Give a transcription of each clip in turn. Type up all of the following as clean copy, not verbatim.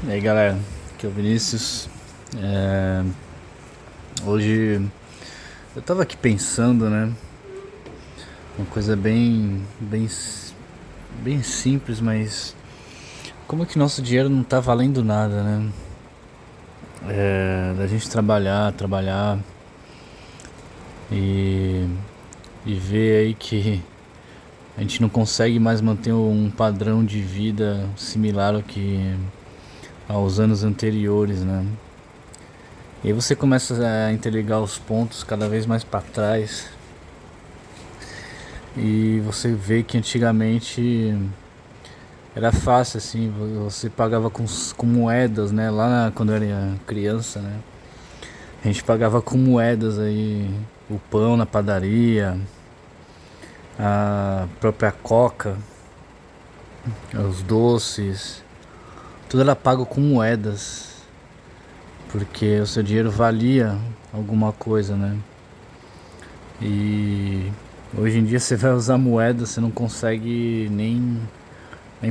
E aí galera, aqui é o Vinícius. É, Hoje eu tava aqui pensando, né? Uma coisa bem simples, mas como é que nosso dinheiro não tá valendo nada, né? Da gente trabalhar e, e ver aí que a gente não consegue mais manter um padrão de vida similar ao que aos anos anteriores, né? E aí você começa a interligar os pontos cada vez mais para trás e você vê que antigamente era fácil assim, você pagava com moedas, né? Quando eu era criança, né? A gente pagava com moedas aí o pão na padaria, a própria coca, os doces, tudo era pago com moedas, porque o seu dinheiro valia alguma coisa, né? E hoje em dia você vai usar moeda, você não consegue nem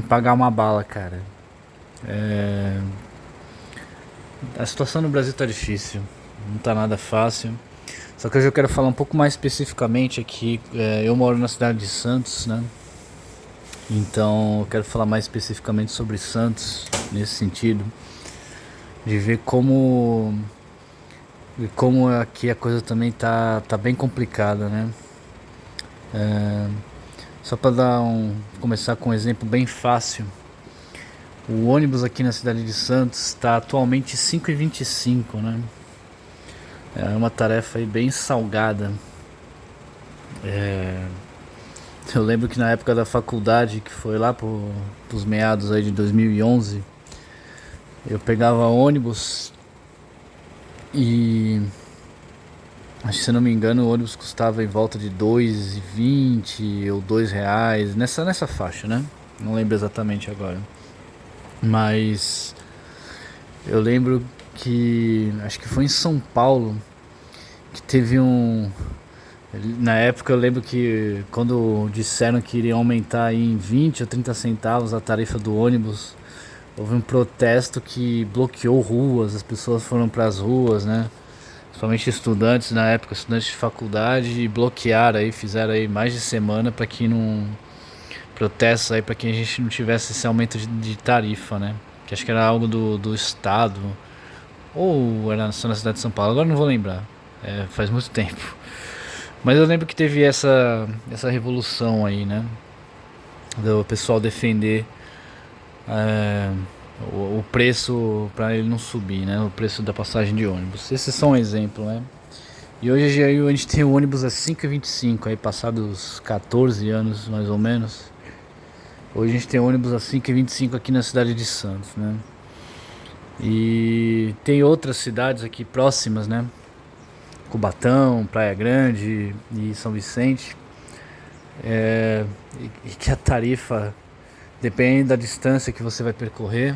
pagar uma bala, cara. A situação no Brasil tá difícil, não tá nada fácil. Só que hoje eu quero falar um pouco mais especificamente aqui. Eu moro na cidade de Santos, né? Então eu quero falar mais especificamente sobre Santos, nesse sentido, de ver como aqui a coisa também tá bem complicada, né? Só para começar com um exemplo bem fácil. O ônibus aqui na cidade de Santos está atualmente 5,25, né? É uma tarefa aí bem salgada. Eu lembro que na época da faculdade, que foi lá pros meados aí de 2011, eu pegava ônibus e, acho que se não me engano, o ônibus custava em volta de 2,20 ou R$ 2, nessa faixa, né? Não lembro exatamente agora. Mas eu lembro que, acho que foi em São Paulo, que teve um. Na época eu lembro que quando disseram que iriam aumentar em 20 ou 30 centavos a tarifa do ônibus, houve um protesto que bloqueou ruas, as pessoas foram para as ruas, né? Principalmente estudantes na época, estudantes de faculdade, e bloquearam aí, fizeram aí mais de semana para que não protestos aí para que a gente não tivesse esse aumento de tarifa, né? Que acho que era algo do estado ou era só na cidade de São Paulo, agora não vou lembrar. Faz muito tempo. Mas eu lembro que teve essa revolução aí, né? Do pessoal defender é, o preço para ele não subir, né? O preço da passagem de ônibus. Esse é só um exemplo, né? E hoje a gente tem o ônibus a 5,25, aí passados 14 anos mais ou menos. Hoje a gente tem ônibus a 5,25 aqui na cidade de Santos, né? E tem outras cidades aqui próximas, né? Cubatão, Praia Grande e São Vicente. E que a tarifa depende da distância que você vai percorrer,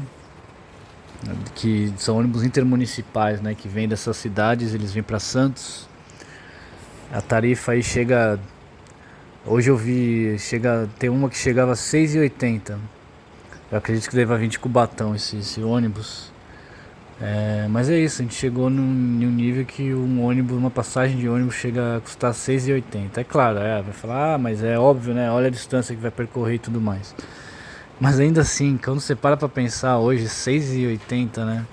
né, que são ônibus intermunicipais, né, que vêm dessas cidades, eles vêm para Santos. A tarifa aí chega, hoje eu vi, tem uma que chegava a 6,80. Eu acredito que deva vir de Cubatão esse ônibus. Mas é isso, a gente chegou num nível que uma passagem de ônibus chega a custar 6,80. É claro, vai falar, mas é óbvio, né? Olha a distância que vai percorrer e tudo mais. Mas ainda assim, quando você para pra pensar hoje, 6,80, né?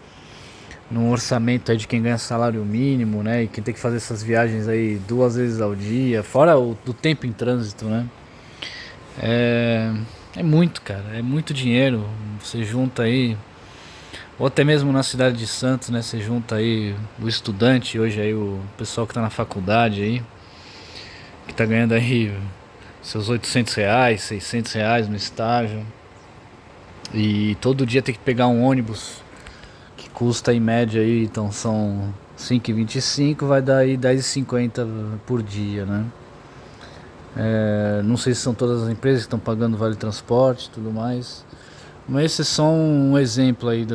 Num orçamento aí de quem ganha salário mínimo, né? E quem tem que fazer essas viagens aí 2 vezes ao dia, fora do tempo em trânsito, né? É muito, cara, é muito dinheiro. Você junta aí, ou até mesmo na cidade de Santos, né? Você junta aí o estudante, hoje aí o pessoal que tá na faculdade aí, que tá ganhando aí seus R$ 800, R$ 600 no estágio. E todo dia tem que pegar um ônibus que custa em média aí, então são 5,25, vai dar aí 10,50 por dia, né? Não sei se são todas as empresas que estão pagando vale transporte e tudo mais. Mas esse é só um exemplo aí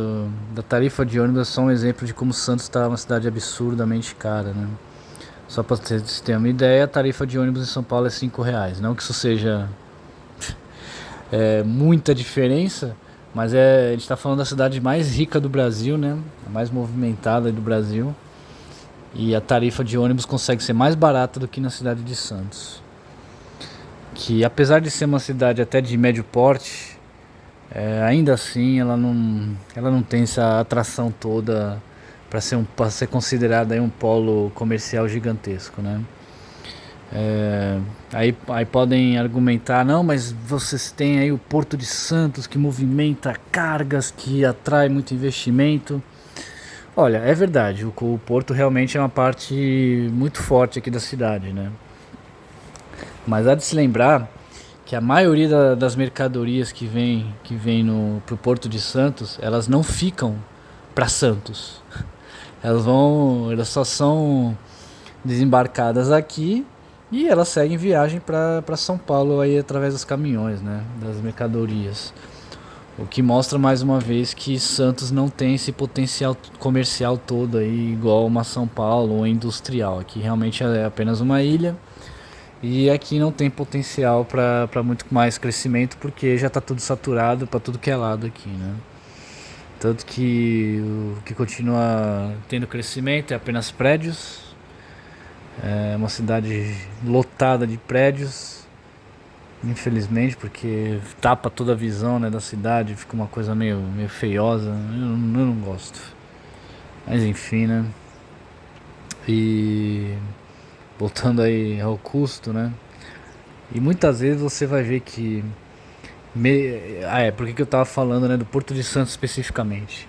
da tarifa de ônibus, é só um exemplo de como Santos está uma cidade absurdamente cara, né? Só para você ter uma ideia, a tarifa de ônibus em São Paulo é R$ 5. Não que isso seja muita diferença, Mas a gente está falando da cidade mais rica do Brasil, né? A mais movimentada do Brasil. E a tarifa de ônibus consegue ser mais barata do que na cidade de Santos. Que apesar de ser uma cidade até de médio porte, ainda assim ela não tem essa atração toda para ser considerada aí um polo comercial gigantesco, né? Aí podem argumentar, não, mas vocês têm aí o Porto de Santos que movimenta cargas, que atrai muito investimento. Olha, é verdade, o Porto realmente é uma parte muito forte aqui da cidade, né? Mas há de se lembrar que a maioria das mercadorias que vem pro Porto de Santos, elas não ficam para Santos. Elas só são desembarcadas aqui e elas seguem viagem para São Paulo aí através dos caminhões, né, das mercadorias. O que mostra mais uma vez que Santos não tem esse potencial comercial todo aí igual uma São Paulo ou industrial. Aqui realmente é apenas uma ilha e aqui não tem potencial para muito mais crescimento porque já está tudo saturado para tudo que é lado aqui, né? Tanto que o que continua tendo crescimento é apenas prédios. É uma cidade lotada de prédios, infelizmente, porque tapa toda a visão, né, da cidade, fica uma coisa meio feiosa. Eu não gosto. Mas enfim, né? E voltando aí ao custo, né? E muitas vezes você vai ver que por que eu tava falando, né, do Porto de Santos especificamente?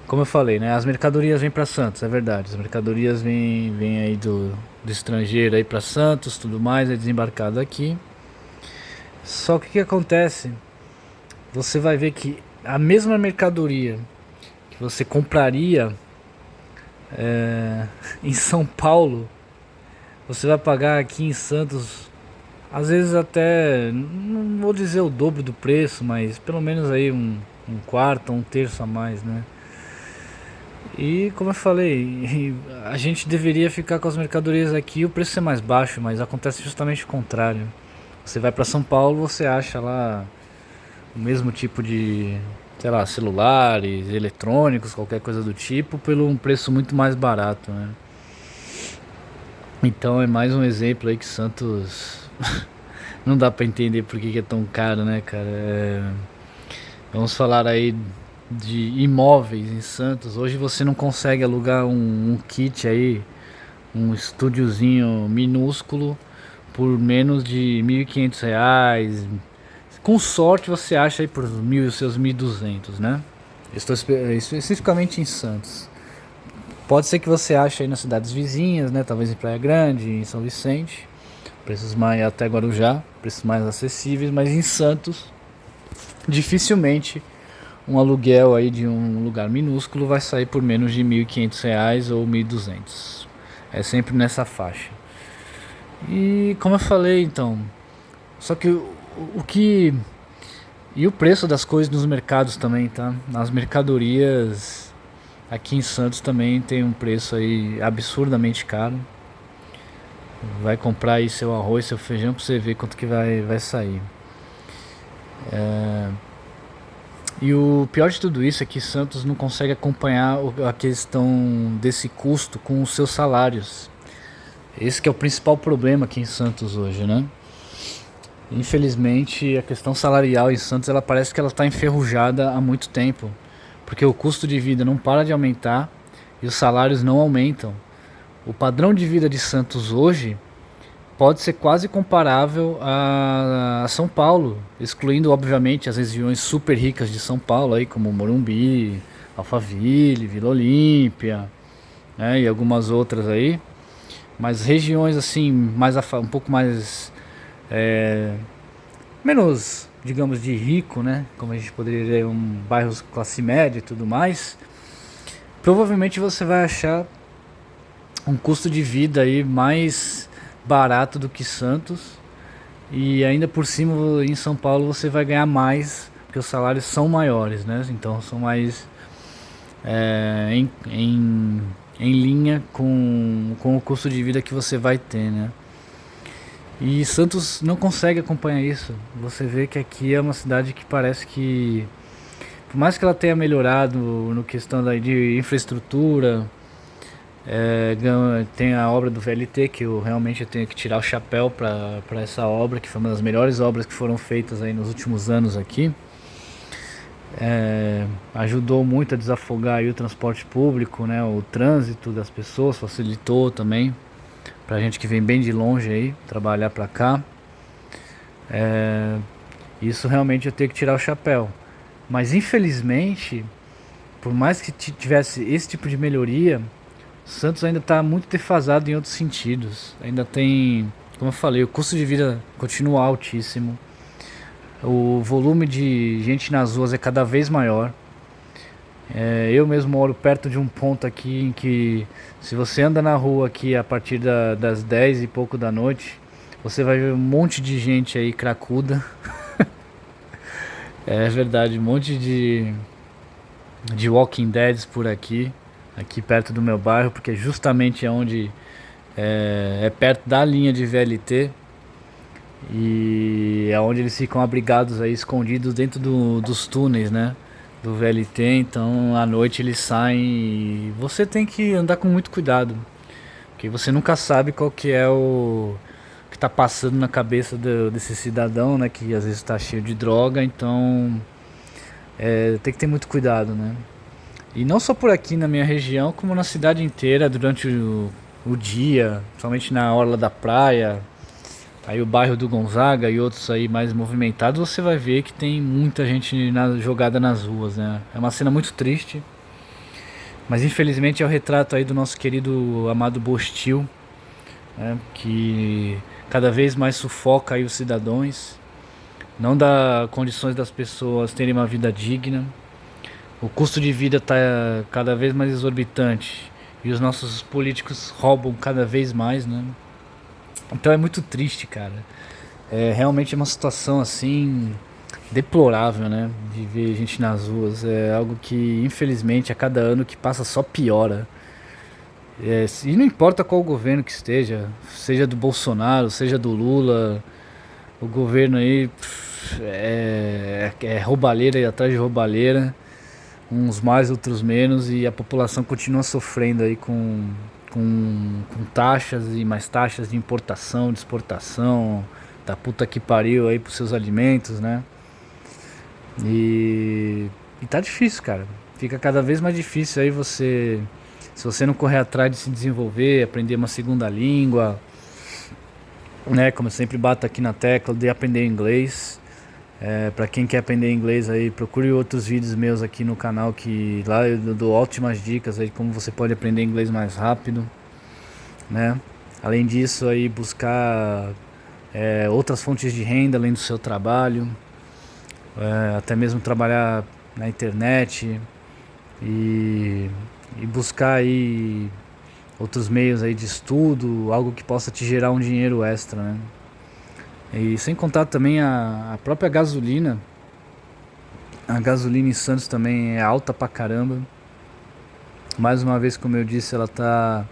Como eu falei, né, as mercadorias vêm para Santos, é verdade. As mercadorias vêm aí do estrangeiro aí para Santos, tudo mais, é desembarcado aqui. Só que o que acontece? Você vai ver que a mesma mercadoria que você compraria em São Paulo, você vai pagar aqui em Santos, às vezes até, não vou dizer o dobro do preço, mas pelo menos aí um quarto, um terço a mais, né? E como eu falei, a gente deveria ficar com as mercadorias aqui, o preço é mais baixo, mas acontece justamente o contrário. Você vai para São Paulo, você acha lá o mesmo tipo de, sei lá, celulares, eletrônicos, qualquer coisa do tipo, pelo um preço muito mais barato, né? Então é mais um exemplo aí que Santos não dá para entender por que é tão caro, né, cara? Vamos falar aí de imóveis em Santos. Hoje você não consegue alugar um kit aí, um estúdiozinho minúsculo por menos de R$ 1.500. Com sorte você acha aí por os seus 1.200, né? Estou especificamente em Santos. Pode ser que você ache aí nas cidades vizinhas, né? Talvez em Praia Grande, em São Vicente, preços mais, até Guarujá, preços mais acessíveis, mas em Santos dificilmente um aluguel aí de um lugar minúsculo vai sair por menos de R$ 1.500 ou 1.200. É sempre nessa faixa. E como eu falei, então, só que o que e o preço das coisas nos mercados também, tá? Nas mercadorias aqui em Santos também tem um preço aí absurdamente caro. Vai comprar aí seu arroz, seu feijão pra você ver quanto que vai sair. E o pior de tudo isso é que Santos não consegue acompanhar a questão desse custo com os seus salários. Esse que é o principal problema aqui em Santos hoje, né? Infelizmente a questão salarial em Santos, ela parece que ela está enferrujada há muito tempo, porque o custo de vida não para de aumentar e os salários não aumentam. O padrão de vida de Santos hoje pode ser quase comparável a São Paulo, excluindo obviamente as regiões super ricas de São Paulo, aí, como Morumbi, Alphaville, Vila Olímpia, né, e algumas outras aí. Mas regiões assim, um pouco mais menos, digamos, de rico, né? Como a gente poderia dizer, bairros classe média e tudo mais. Provavelmente você vai achar um custo de vida aí mais barato do que Santos. E ainda por cima em São Paulo você vai ganhar mais, porque os salários são maiores, né? Então são mais em linha com o custo de vida que você vai ter, né? E Santos não consegue acompanhar isso. Você vê que aqui é uma cidade que parece que por mais que ela tenha melhorado no questão de infraestrutura, tem a obra do VLT, que eu realmente tenho que tirar o chapéu para essa obra, que foi uma das melhores obras que foram feitas aí nos últimos anos aqui. Ajudou muito a desafogar aí o transporte público, né, o trânsito das pessoas, facilitou também pra gente que vem bem de longe aí trabalhar pra cá. Isso realmente eu tenho que tirar o chapéu, mas infelizmente, por mais que tivesse esse tipo de melhoria, Santos ainda está muito defasado em outros sentidos. Ainda tem, como eu falei, o custo de vida continua altíssimo. O volume de gente nas ruas é cada vez maior. Eu mesmo moro perto de um ponto aqui em que, se você anda na rua aqui a partir das 10 e pouco da noite, você vai ver um monte de gente aí cracuda. É verdade, um monte de Walking Deads por aqui perto do meu bairro, porque justamente é onde é perto da linha de VLT. E é onde eles ficam abrigados aí, escondidos dentro dos túneis, né, do VLT. Então à noite eles saem e você tem que andar com muito cuidado, porque você nunca sabe qual que é o que tá passando na cabeça desse cidadão, né, que às vezes tá cheio de droga. Então tem que ter muito cuidado, né. E não só por aqui na minha região, como na cidade inteira durante o dia, principalmente na orla da praia. Aí o bairro do Gonzaga e outros aí mais movimentados, você vai ver que tem muita gente jogada nas ruas, né? É uma cena muito triste, mas infelizmente é o retrato aí do nosso querido amado Bostil, né? Que cada vez mais sufoca aí os cidadãos, não dá condições das pessoas terem uma vida digna. O custo de vida está cada vez mais exorbitante e os nossos políticos roubam cada vez mais, né? Então é muito triste, cara. É realmente uma situação assim deplorável, né? De ver gente nas ruas. É algo que infelizmente a cada ano que passa só piora. E não importa qual governo que esteja, seja do Bolsonaro, seja do Lula, o governo aí é roubalheira e atrás de roubalheira, uns mais, outros menos, e a população continua sofrendo aí com taxas e mais taxas de importação, de exportação, da puta que pariu aí pros seus alimentos, né? E tá difícil, cara. Fica cada vez mais difícil aí se você não correr atrás de se desenvolver, aprender uma segunda língua, né? Como eu sempre bato aqui na tecla de aprender inglês. Para quem quer aprender inglês aí, procure outros vídeos meus aqui no canal, que lá eu dou ótimas dicas aí de como você pode aprender inglês mais rápido, né? Além disso aí, buscar outras fontes de renda além do seu trabalho, até mesmo trabalhar na internet e buscar aí outros meios aí de estudo, algo que possa te gerar um dinheiro extra, né? E sem contar também a própria gasolina. A gasolina em Santos também é alta pra caramba. Mais uma vez, como eu disse, ela tá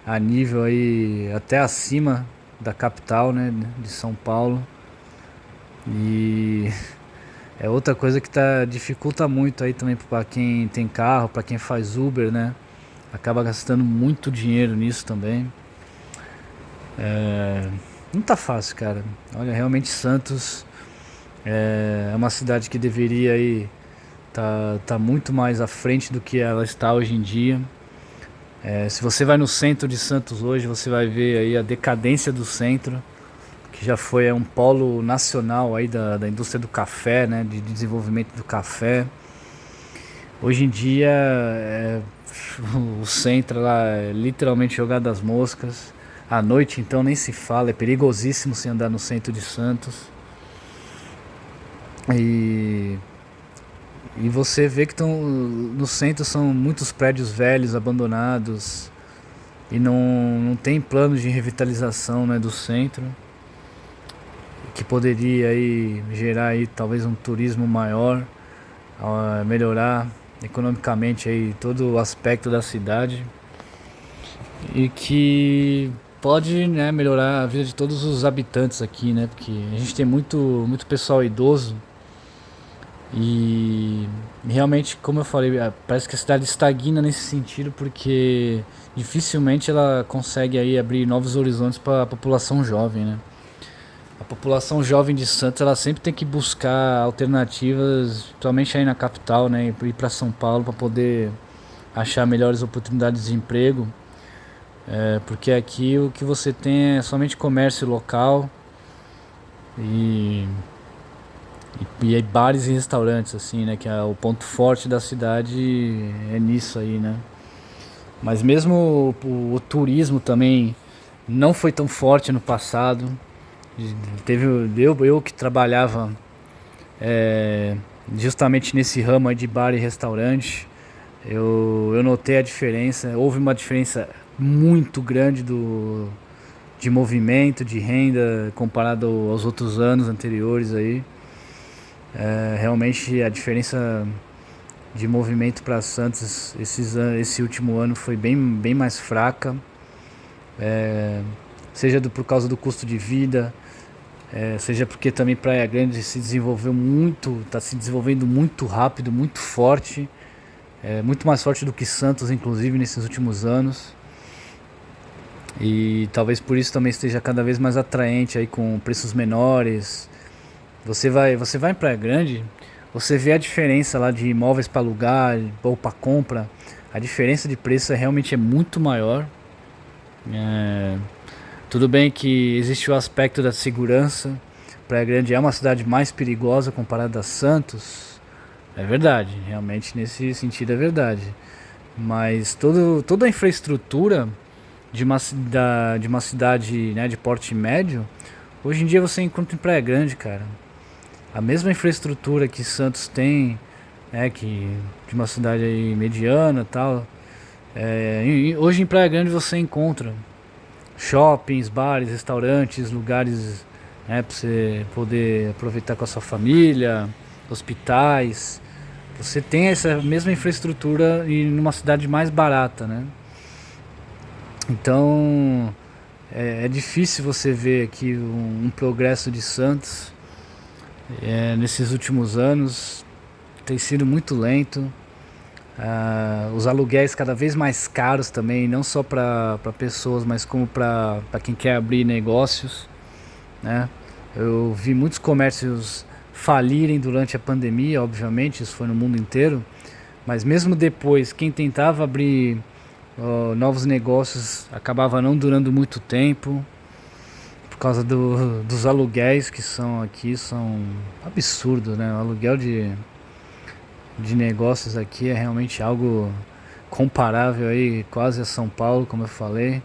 a nível aí até acima da capital, né, de São Paulo. E é outra coisa que dificulta muito aí também para quem tem carro, para quem faz Uber, né? Acaba gastando muito dinheiro nisso também. Não tá fácil, cara. Olha, realmente Santos é uma cidade que deveria aí tá muito mais à frente do que ela está hoje em dia. Se você vai no centro de Santos hoje, você vai ver aí a decadência do centro, que já foi um polo nacional aí da indústria do café, né, de desenvolvimento do café. Hoje em dia o centro lá é literalmente jogado às moscas. À noite então nem se fala, é perigosíssimo se andar no centro de Santos. E você vê que no centro são muitos prédios velhos, abandonados, e não tem planos de revitalização, né, do centro, que poderia aí gerar aí talvez um turismo maior, melhorar economicamente aí todo o aspecto da cidade, e que pode, né, melhorar a vida de todos os habitantes aqui, né, porque a gente tem muito pessoal idoso E realmente, como eu falei, parece que a cidade estagna nesse sentido, porque dificilmente ela consegue aí abrir novos horizontes para a população jovem, né? A população jovem de Santos, ela sempre tem que buscar alternativas, principalmente aí na capital, né? Ir para São Paulo para poder achar melhores oportunidades de emprego, porque aqui o que você tem é somente comércio local e, e bares e restaurantes, assim, né? Que é o ponto forte da cidade é nisso aí, né? Mas mesmo o turismo também não foi tão forte no passado. Teve eu que trabalhava é, justamente nesse ramo aí de bar e restaurante. Eu notei a diferença. Houve uma diferença muito grande de movimento, de renda comparado aos outros anos anteriores aí. Realmente a diferença de movimento para Santos esse último ano foi bem mais fraca, seja por causa do custo de vida, seja porque também Praia Grande se desenvolveu muito, está se desenvolvendo muito rápido, muito forte, muito mais forte do que Santos, inclusive, nesses últimos anos. E talvez por isso também esteja cada vez mais atraente aí com preços menores. Você vai em Praia Grande, você vê a diferença lá de imóveis para alugar ou para compra. A diferença de preço realmente é muito maior. É, tudo bem que existe o aspecto da segurança. Praia Grande é uma cidade mais perigosa comparada a Santos. É verdade, realmente nesse sentido é verdade. Mas toda a infraestrutura de uma cidade, né, de porte médio, hoje em dia você encontra em Praia Grande, cara. A mesma infraestrutura que Santos tem, que de uma cidade aí mediana e tal. Hoje em Praia Grande você encontra shoppings, bares, restaurantes, lugares, para você poder aproveitar com a sua família, hospitais. Você tem essa mesma infraestrutura e numa cidade mais barata, né? Então é difícil você ver aqui um progresso de Santos. Nesses últimos anos tem sido muito lento. Os aluguéis cada vez mais caros também, não só para pessoas, mas como para quem quer abrir negócios, né? Eu vi muitos comércios falirem durante a pandemia, obviamente, isso foi no mundo inteiro, mas mesmo depois, quem tentava abrir novos negócios acabava não durando muito tempo, por causa dos aluguéis que são aqui, são absurdos, né? O aluguel de negócios aqui é realmente algo comparável aí quase a São Paulo, como eu falei.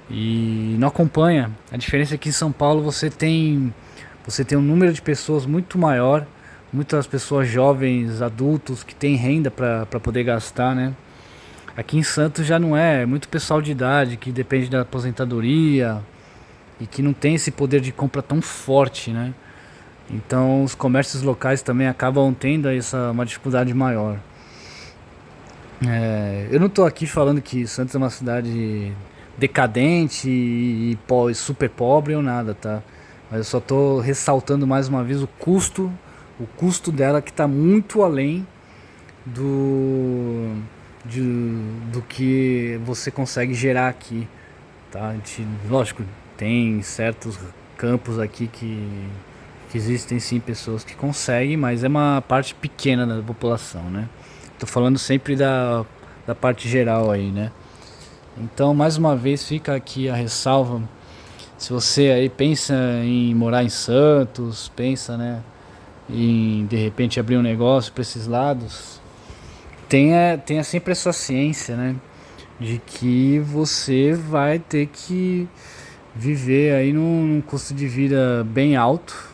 E não acompanha. A diferença é que em São Paulo você tem um número de pessoas muito maior, muitas pessoas jovens, adultos que têm renda para poder gastar, né? Aqui em Santos já não é muito pessoal de idade que depende da aposentadoria e que não tem esse poder de compra tão forte, né? Então os comércios locais também acabam tendo uma dificuldade maior. Eu não estou aqui falando que Santos é uma cidade decadente e super pobre ou nada, tá? Mas eu só estou ressaltando mais uma vez o custo dela que está muito além do, do que você consegue gerar aqui, tá? Lógico, tem certos campos aqui que existem sim pessoas que conseguem, mas é uma parte pequena da população, né? Tô falando sempre da parte geral aí, né? Então, mais uma vez, fica aqui a ressalva. Se você aí pensa em morar em Santos, pensa, né, em de repente abrir um negócio para esses lados, tenha sempre essa ciência, né, de que você vai ter que viver aí num custo de vida bem alto,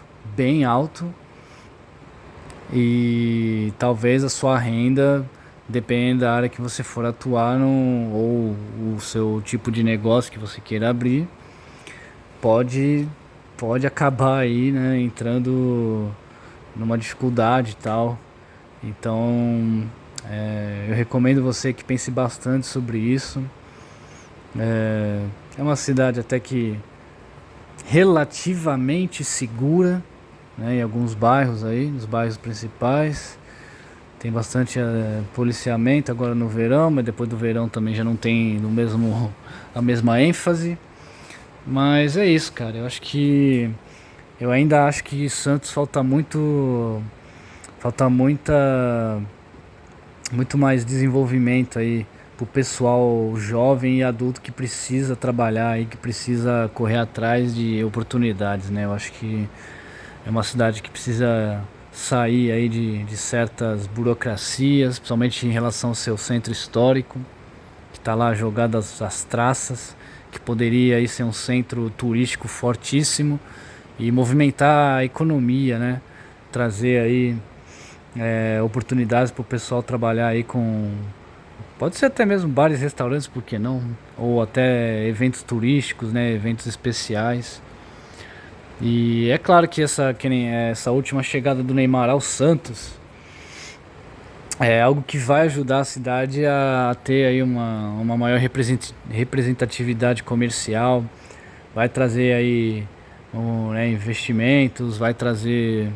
e talvez a sua renda depende da área que você for atuar ou o seu tipo de negócio que você queira abrir pode acabar aí, né, entrando numa dificuldade e tal. Então eu recomendo você que pense bastante sobre isso. É uma cidade até que relativamente segura, né, em alguns bairros aí, nos bairros principais. Tem bastante policiamento agora no verão, mas depois do verão também já não tem a mesma ênfase. Mas é isso, cara. Eu ainda acho que Santos falta muito mais desenvolvimento aí pro pessoal jovem e adulto que precisa trabalhar aí, que precisa correr atrás de oportunidades, né? Eu acho que é uma cidade que precisa sair aí de certas burocracias, principalmente em relação ao seu centro histórico, que está lá jogado as traças, que poderia aí ser um centro turístico fortíssimo e movimentar a economia, né? Trazer aí oportunidades para o pessoal trabalhar aí com, pode ser até mesmo bares, restaurantes, por que não? Ou até eventos turísticos, né? Eventos especiais. E é claro que essa última chegada do Neymar ao Santos é algo que vai ajudar a cidade a ter aí uma maior representatividade comercial, vai trazer aí né, investimentos, vai trazer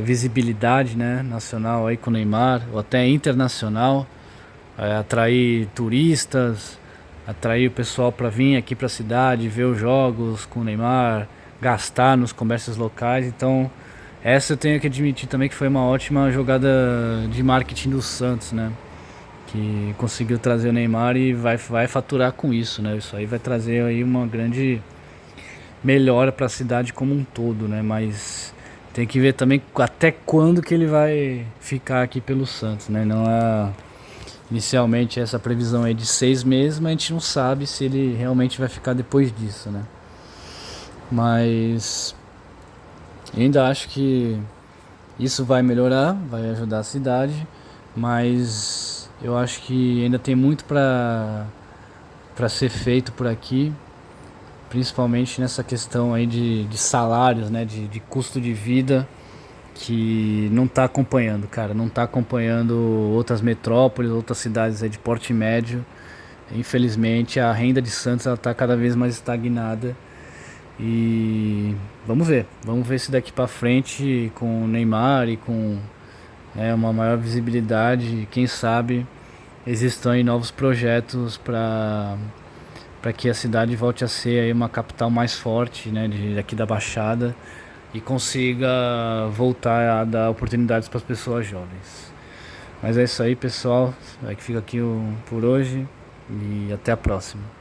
visibilidade, né, nacional aí com o Neymar, ou até internacional, atrair turistas, atrair o pessoal para vir aqui para a cidade, ver os jogos com o Neymar, gastar nos comércios locais. Então, essa eu tenho que admitir também que foi uma ótima jogada de marketing do Santos, né? Que conseguiu trazer o Neymar e vai faturar com isso, né? Isso aí vai trazer aí uma grande melhora para a cidade como um todo, né? Mas tem que ver também até quando que ele vai ficar aqui pelo Santos, né? Não é inicialmente essa previsão aí de 6 meses, mas a gente não sabe se ele realmente vai ficar depois disso, né? Mas ainda acho que isso vai melhorar, vai ajudar a cidade, mas eu acho que ainda tem muito para ser feito por aqui, principalmente nessa questão aí de salários, né, de custo de vida, que não está acompanhando, cara, não está acompanhando outras metrópoles, outras cidades aí de porte médio. Infelizmente a renda de Santos está cada vez mais estagnada. E vamos ver se daqui para frente com o Neymar e com uma maior visibilidade, quem sabe existam aí novos projetos para que a cidade volte a ser aí uma capital mais forte, né, daqui da Baixada, e consiga voltar a dar oportunidades para as pessoas jovens. Mas é isso aí, pessoal. É que fica aqui por hoje e até a próxima.